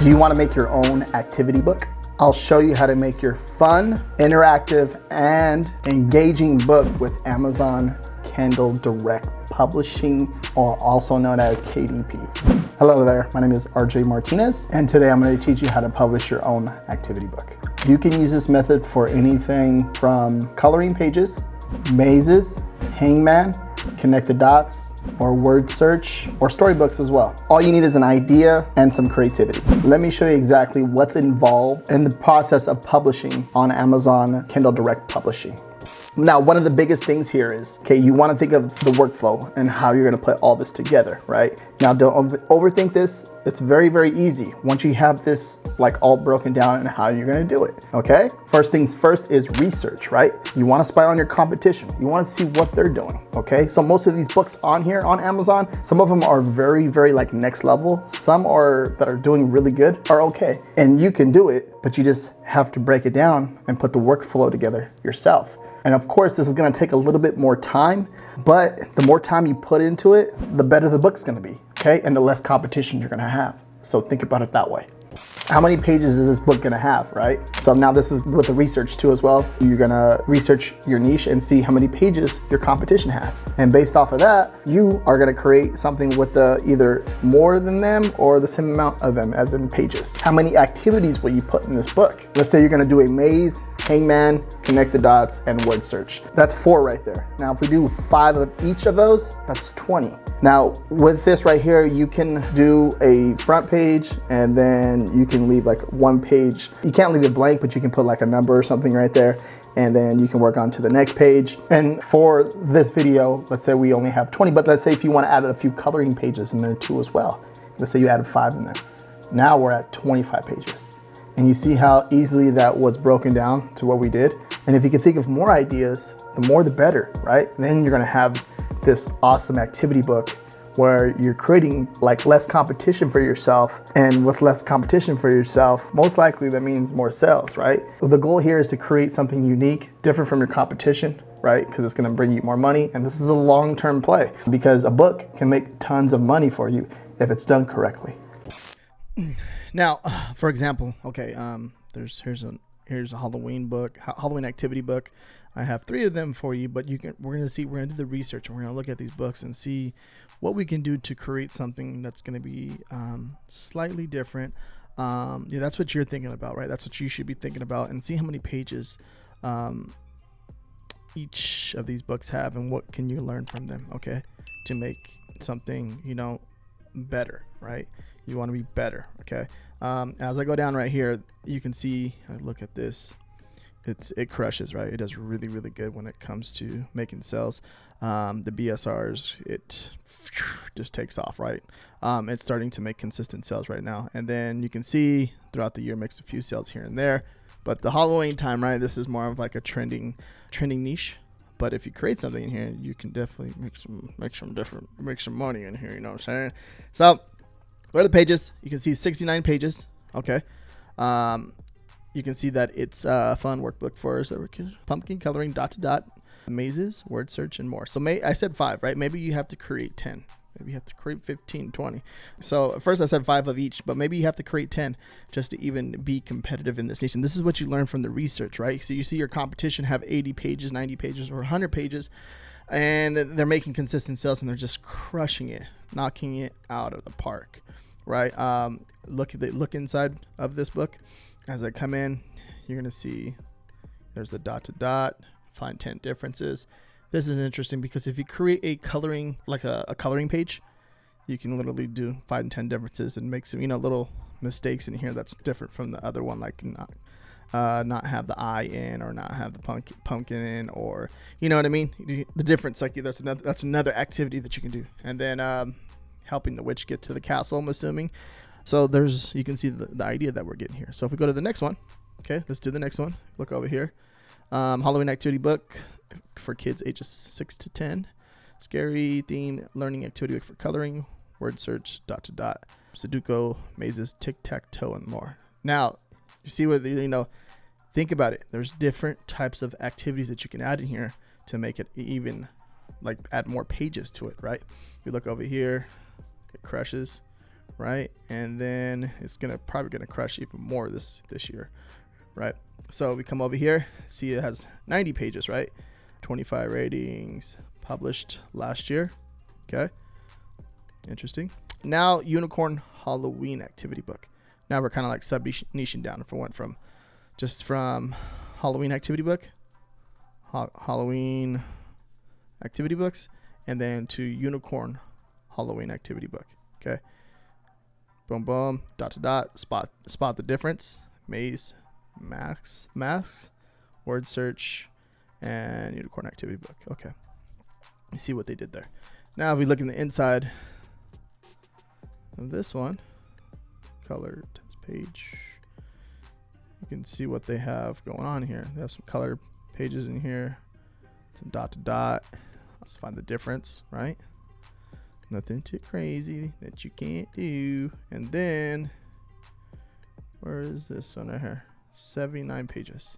Do you want to make your own activity book? I'll show you how to make your fun, interactive, and engaging book with Amazon Kindle Direct Publishing, or also known as KDP. Hello there, my name is RJ Martinez, and today I'm going to teach you how to publish your own activity book. You can use this method for anything from coloring pages, mazes, hangman, connect the dots, or word search, or storybooks as well. All you need is an idea and some creativity. Let me show you exactly what's involved in the process of publishing on Amazon Kindle Direct Publishing. Now, one of the biggest things here is, okay, you want to think of the workflow and how you're going to put all this together, right? Now, don't overthink this. It's very, very easy once you have this like all broken down and how you're going to do it, okay? First things first is research, right? You want to spy on your competition. You want to see what they're doing, okay? So most of these books on here on Amazon, some of them are very, very like next level. Some that are doing really good are okay. And you can do it, but you just have to break it down and put the workflow together yourself. And of course, this is going to take a little bit more time, but the more time you put into it, the better the book's going to be, okay? And the less competition you're going to have. So think about it that way. How many pages is this book going to have, right? So now this is with the research too as well. You're going to research your niche and see how many pages your competition has. And based off of that, you are going to create something with either more than them or the same amount of them as in pages. How many activities will you put in this book? Let's say you're going to do a maze, hangman, connect the dots, and word search. That's 4 right there. Now, if we do 5 of each of those, that's 20. Now, with this right here, you can do a front page and then you can leave like one page. You can't leave it blank, but you can put like a number or something right there. And then you can work on to the next page. And for this video, let's say we only have 20, but let's say if you want to add a few coloring pages in there too as well. Let's say you added 5 in there. Now we're at 25 pages. And you see how easily that was broken down to what we did. And if you can think of more ideas, the more the better, right? Then you're gonna have this awesome activity book where you're creating like less competition for yourself. And with less competition for yourself, most likely that means more sales, right? The goal here is to create something unique, different from your competition, right? Because it's gonna bring you more money. And this is a long-term play because a book can make tons of money for you if it's done correctly. Now, for example, okay, here's a Halloween book, Halloween activity book. I have 3 of them for you, but we're gonna do the research and we're gonna look at these books and see what we can do to create something that's gonna be slightly different. Yeah, that's what you're thinking about, right? That's what you should be thinking about, and see how many pages each of these books have and what can you learn from them, okay, to make something, better, right? You want to be better, okay? As I go down right here, you can see, look at this. It crushes, right? It does really, really good when it comes to making sales. The BSRs, it just takes off, right? It's starting to make consistent sales right now. And then you can see throughout the year, makes a few sales here and there. But the Halloween time, right? This is more of like a trending niche. But if you create something in here, you can definitely make some money in here. You know what I'm saying? So go to the pages. You can see 69 pages. Okay. You can see that it's a fun workbook for pumpkin coloring, dot to dot, mazes, word search, and more. So I said 5, right? Maybe you have to create 10. Maybe you have to create 15, 20. So at first I said 5 of each, but maybe you have to create 10 just to even be competitive in this niche. And this is what you learn from the research, right? So you see your competition have 80 pages, 90 pages, or 100 pages, and they're making consistent sales and they're just crushing it, knocking it out of the park, right? Look inside of this book. As I come in, you're going to see there's the dot to dot, find 10 differences. This is interesting because if you create a coloring, like a coloring page, you can literally do 5 and 10 differences and make some, little mistakes in here that's different from the other one, like not have the eye in or not have the pumpkin in, or, you know what I mean? The difference, like that's another activity that you can do. And then helping the witch get to the castle, I'm assuming. So you can see the idea that we're getting here. So if we go to the next one, okay, let's do the next one. Look over here. Halloween activity book for kids ages 6 to 10. Scary theme learning activity book for coloring, word search, dot to dot, Sudoku, mazes, tic-tac-toe, and more. Now, you see what, think about it. There's different types of activities that you can add in here to make it even, like, add more pages to it, right? If you look over here, it crushes. right? And then it's probably gonna crush even more this year, right? So we come over here, see it has 90 pages, right? 25 ratings, published last year. Okay, interesting. Now Unicorn Halloween activity book. Now we're kind of like sub niching down. If I went from Halloween activity book, Halloween activity books, and then to Unicorn Halloween activity book. Okay, boom, boom, dot to dot. Spot the difference. Maze, masks, word search, and Unicorn activity book. Okay, you see what they did there. Now if we look in the inside of this one, color test page, you can see what they have going on here. They have some color pages in here, some dot to dot. Let's find the difference, right? Nothing too crazy that you can't do. And then where is this one right here? 79 pages.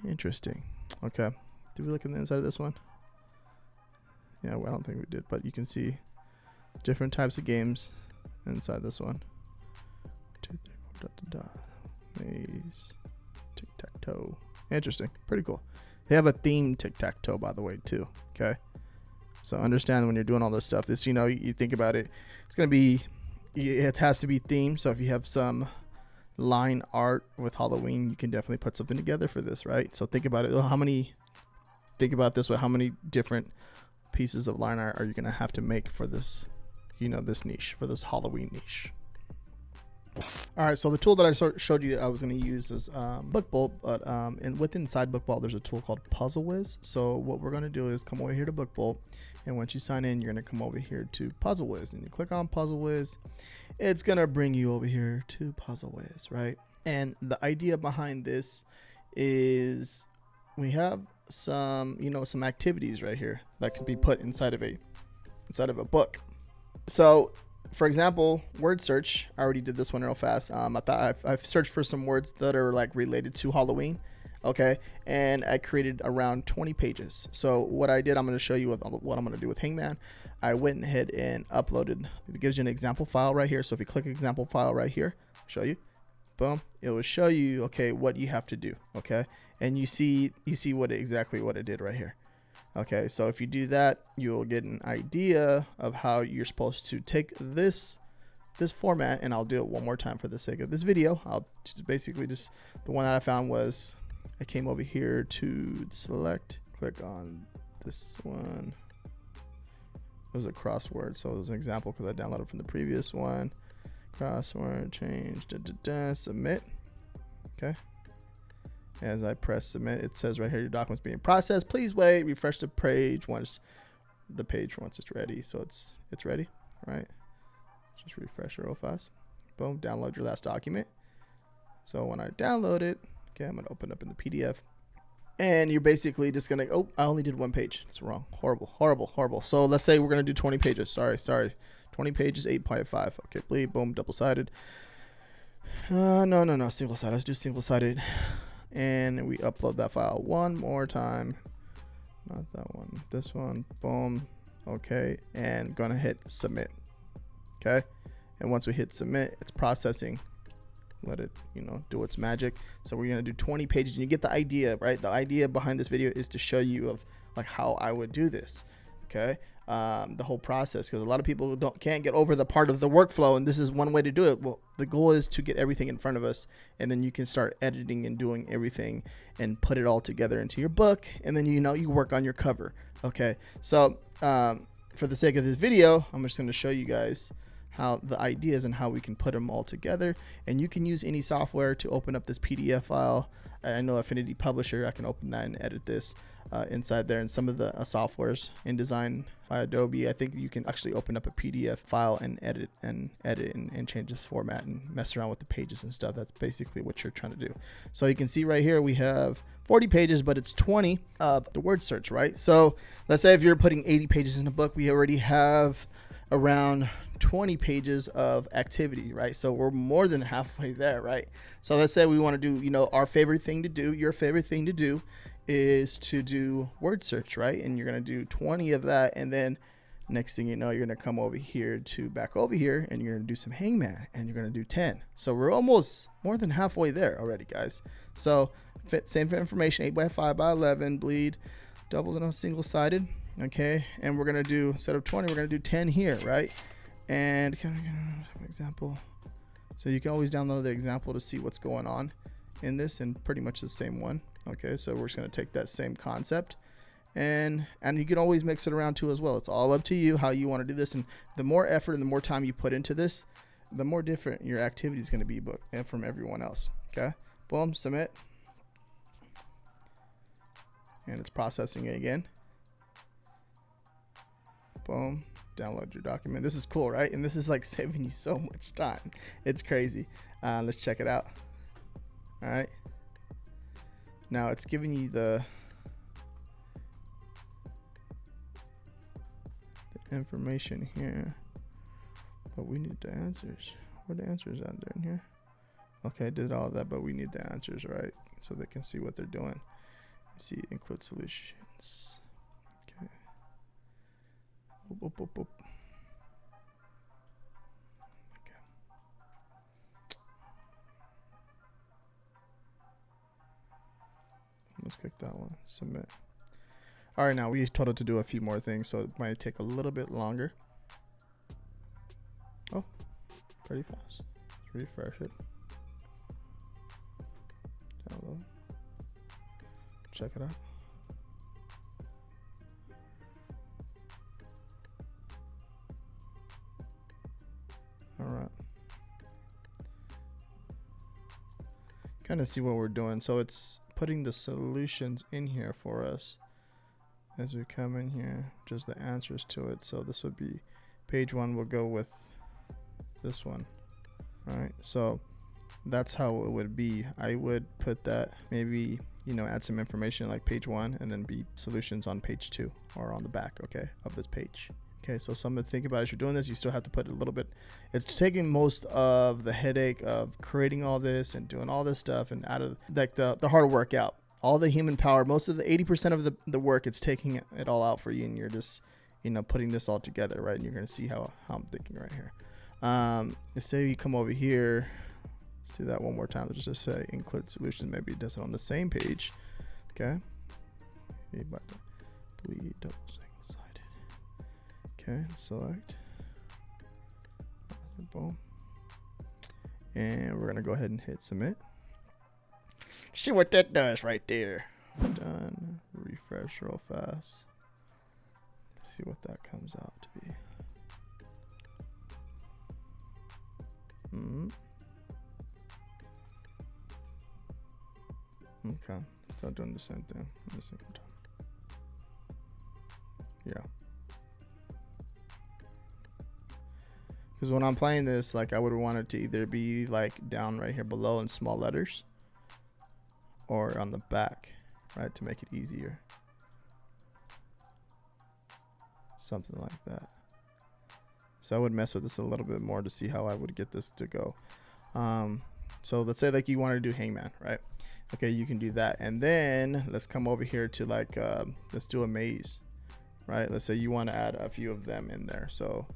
Interesting. Okay, did we look in the inside of this one? Yeah, well, I don't think we did, but you can see different types of games inside this one. 2, 3, 4, dot to dot. Maze, tic-tac-toe. Interesting, pretty cool. They have a theme tic-tac-toe, by the way, too. Okay, so understand when you're doing all this stuff, this, you know, you think about it, it's gonna be, it has to be themed. So if you have some line art with Halloween, you can definitely put something together for this, right? So think about it. Think about this way: how many different pieces of line art are you gonna have to make for this, you know, this niche, for this Halloween niche? All right, so the tool that I showed you I was going to use is BookBolt, but inside BookBolt there's a tool called PuzzleWiz. So what we're going to do is come over here to BookBolt, and once you sign in, you're going to come over here to PuzzleWiz, and you click on PuzzleWiz. It's going to bring you over here to PuzzleWiz, right? And the idea behind this is we have some, you know, some activities right here that can be put inside of a book. So for example, word search, I already did this one real fast. I thought I've searched for some words that are like related to Halloween. Okay, and I created around 20 pages. So what I did, I'm going to show you what I'm going to do with Hangman. I went ahead and uploaded. It gives you an example file right here. So if you click example file right here, show you, boom, it will show you, okay, what you have to do. Okay, and you see exactly what it did right here. Okay, so if you do that, you'll get an idea of how you're supposed to take this format, and I'll do it one more time for the sake of this video. I'll basically the one that I found was, I came over here to select, click on this one. It was a crossword, so it was an example because I downloaded from the previous one. Crossword, change, submit. Okay. As I press submit, it says right here, your document's being processed. Please wait. Refresh the page once it's ready. So it's ready, right? Just refresh it real fast. Boom, download your last document. So when I download it, okay, I'm gonna open up in the PDF, and you're basically just gonna, oh, I only did one page. It's wrong. Horrible. So let's say we're gonna do 20 pages. Sorry. 20 pages, 8.5. Okay, bleed, boom, double-sided. No, single-sided. Let's do single-sided. And we upload that file one more time. Not that one, this one. Boom. Okay, and gonna hit submit. Okay, and once we hit submit, it's processing. Let it, you know, do its magic. So we're gonna do 20 pages, and you get the idea, right? The idea behind this video is to show you of like how I would do this. Okay, the whole process, because a lot of people can't get over the part of the workflow, and this is one way to do it. Well, the goal is to get everything in front of us, and then you can start editing and doing everything and put it all together into your book, and then, you know, you work on your cover. Okay, so for the sake of this video, I'm just going to show you guys how the ideas and how we can put them all together. And you can use any software to open up this PDF file. I know Affinity Publisher, I can open that and edit this inside there, and some of the softwares InDesign by Adobe, I think you can actually open up a PDF file and edit and change this format and mess around with the pages and stuff. That's basically what you're trying to do. So you can see right here we have 40 pages, but it's 20 of the word search, right? So let's say if you're putting 80 pages in a book, we already have around 20 pages of activity, right? So we're more than halfway there, right? So let's say we want to do, you know, our favorite thing to do, your favorite thing to do is to do word search, right? And you're going to do 20 of that, and then Next thing you know, you're gonna come over here to back over here, and you're gonna do some hangman, and you're gonna do 10. So we're almost more than halfway there already, guys. So same information, 8x5x11, bleed, double and single sided. Okay, and we're gonna do, instead of 20, we're gonna do 10 here, right? And example. So you can always download the example to see what's going on in this, and pretty much the same one. Okay, so we're just gonna take that same concept, and you can always mix it around too as well. It's all up to you how you want to do this, and the more effort and the more time you put into this, the more different your activity is going to be from everyone else. Okay, boom, submit, and it's processing it again. Boom, download your document. This is cool, right? And this is like saving you so much time. It's crazy. Let's check it out. All right, now it's giving you the information here, but we need the answers. Where are the answers out there in here? Okay, I did all of that, but we need the answers, right? So they can see what they're doing. See, include solutions. Okay. Boop, boop, boop. Okay. Let's click that one. Submit. All right, now we told it to do a few more things, so it might take a little bit longer. Oh, pretty fast. Let's refresh it. Download. Check it out. All right. Kind of see what we're doing. So it's putting the solutions in here for us as we come in here, just the answers to it. So this would be page 1 will go with this one. All right, so that's how it would be. I would put that, maybe, you know, add some information like page 1 and then be solutions on page 2 or on the back, okay, of this page. Okay, so something to think about as you're doing this. You still have to put a little bit, it's taking most of the headache of creating all this and doing all this stuff, and out of like the hard work out. All the human power, most of the 80% of the work, it's taking it all out for you, and you're just, you know, putting this all together, right? And you're gonna see how I'm thinking right here. Let's say you come over here, let's do that one more time. Let's just say include solutions. Maybe it does it on the same page. Okay. Bleed double single sided. Okay, select. Boom. And we're gonna go ahead and hit submit. See what that does right there. Done. Refresh real fast. See what that comes out to be. Okay, still doing the same thing at the same time. Yeah. Because when I'm playing this, like, I would want it to either be like down right here below in small letters, or on the back, right, to make it easier. Something like that. So I would mess with this a little bit more to see how I would get this to go. So let's say like you want to do hangman, right? Okay, you can do that. And then let's come over here to like, let's do a maze, right? Let's say you want to add a few of them in there. So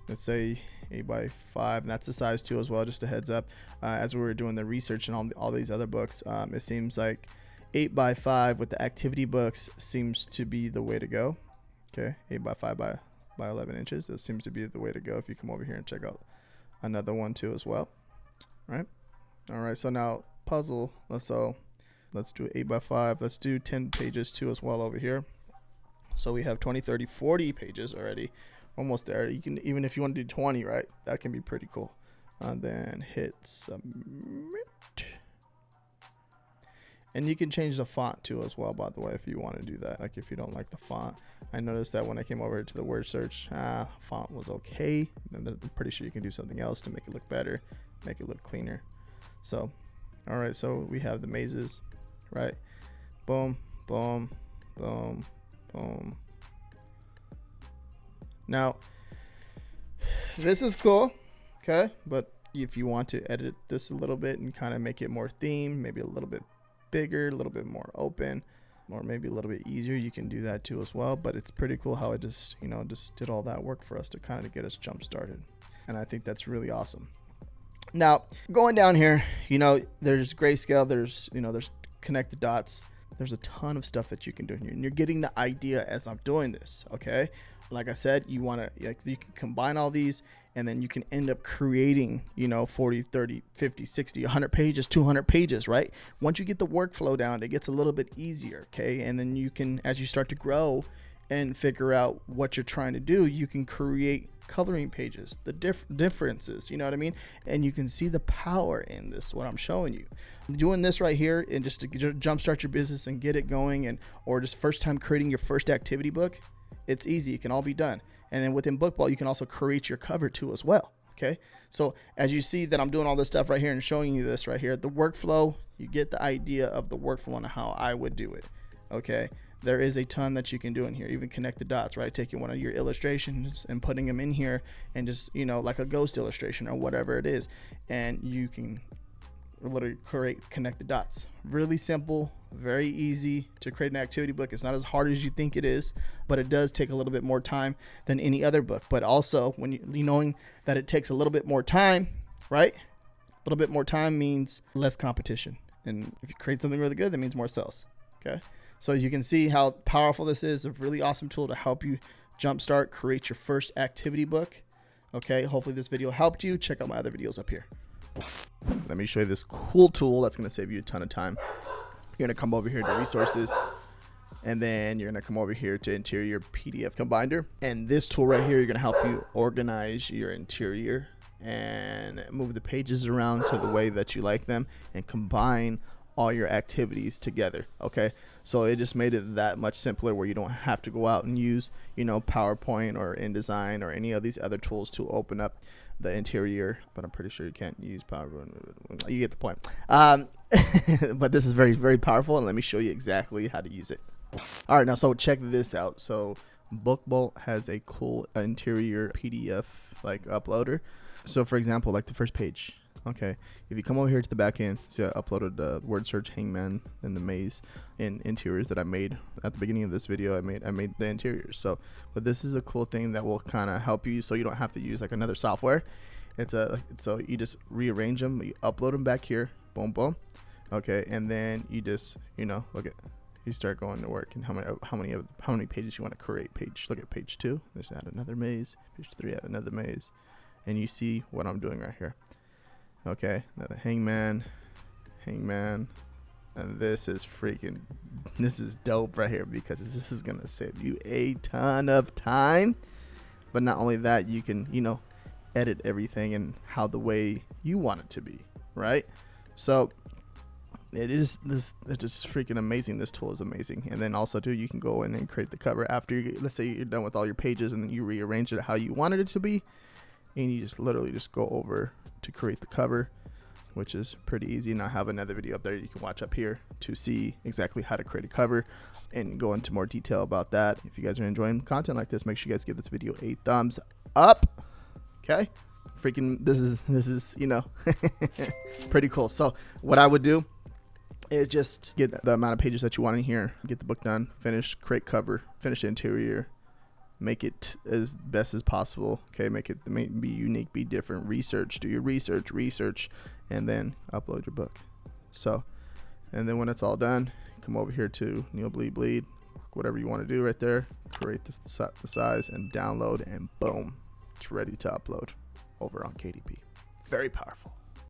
let's say 8x5, and that's the size too as well, just a heads up. As we were doing the research and all these other books, it seems like 8x5 with the activity books seems to be the way to go. Okay, 8x5 by 11 inches. That seems to be the way to go if you come over here and check out another one too as well. Right? All right, so now puzzle. Let's do 8x5. Let's do 10 pages too as well over here. So we have 20, 30, 40 pages already. Almost there. You can, even if you want to do 20, right? That can be pretty cool. And then hit submit. And you can change the font too as well, by the way, if you want to do that. Like if you don't like the font. I noticed that when I came over to the word search, font was okay. And I'm pretty sure you can do something else to make it look better, make it look cleaner. So, all right, so we have the mazes, right? Boom, boom, boom, boom. Now, this is cool, okay? But if you want to edit this a little bit and kind of make it more themed, maybe a little bit bigger, a little bit more open, or maybe a little bit easier, you can do that too as well. But it's pretty cool how it just, just did all that work for us to kind of get us jump started. And I think that's really awesome. Now, going down here, there's grayscale, there's connect the dots. There's a ton of stuff that you can do here, and you're getting the idea as I'm doing this. Okay. Like I said, you can combine all these, and then you can end up creating, 40, 30, 50, 60, 100 pages, 200 pages, right? Once you get the workflow down, it gets a little bit easier. Okay. And then you can, as you start to grow and figure out what you're trying to do, you can create coloring pages, the differences, you know what I mean? And you can see the power in this, what I'm showing you. Doing this right here, and just to jumpstart your business and get it going, or just first time creating your first activity book, it's easy. It can all be done. And then within Bookball, you can also create your cover too as well. Okay. So as you see that I'm doing all this stuff right here and showing you this right here, the workflow, you get the idea of the workflow and how I would do it. Okay. There is a ton that you can do in here. Even connect the dots, right? Taking one of your illustrations and putting them in here, and just, like a ghost illustration or whatever it is. And you can literally connect the dots. Really simple, very easy to create an activity book. It's not as hard as you think it is, but it does take a little bit more time than any other book. But also, when you knowing that it takes a little bit more time, right? A little bit more time means less competition. And if you create something really good, that means more sales. Okay. So you can see how powerful this is. A really awesome tool to help you jumpstart, create your first activity book. Okay. Hopefully this video helped you. Check out my other videos up here. Let me show you this cool tool that's going to save you a ton of time. You're going to come over here to resources, and then you're going to come over here to interior PDF combiner. And this tool right here, you're going to help you organize your interior and move the pages around to the way that you like them, and combine all your activities together. Okay. So it just made it that much simpler, where you don't have to go out and use, PowerPoint or InDesign or any of these other tools to open up the interior. But I'm pretty sure you can't use PowerPoint. You get the point. But this is very, very powerful, and let me show you exactly how to use it. All right, now, so check this out. So Bookball has a cool interior PDF uploader. So for example, like the first page. Okay, if you come over here to the back end, see I uploaded the word search hangman and the maze in interiors that I made at the beginning of this video. I made the interiors. So, but this is a cool thing that will kind of help you, so you don't have to use another software. So you just rearrange them, you upload them back here, boom, boom. Okay, and then you just you start going to work, and how many pages you want to create. Look at page 2. Just add another maze. Page 3, add another maze, and you see what I'm doing right here. Okay, now the hangman, and this is dope right here, because this is gonna save you a ton of time. But not only that, you can edit everything and how the way you want it to be, right? So it's just freaking amazing. This tool is amazing. And then also too, you can go in and create the cover after let's say you're done with all your pages, and then you rearrange it how you wanted it to be, and you just literally just go over to create the cover, which is pretty easy. And I have another video up there you can watch up here to see exactly how to create a cover and go into more detail about that. If you guys are enjoying content like this, make sure you guys give this video a thumbs up. Okay, freaking this is pretty cool. So what I would do is just get the amount of pages that you want in here, get the book done, finish, create cover, finish the interior, make it as best as possible. Okay, make it be unique, be different, do your research, and then upload your book. So, and then when it's all done, come over here to bleed, whatever you want to do right there, create the size and download, and boom, it's ready to upload over on KDP. Very powerful.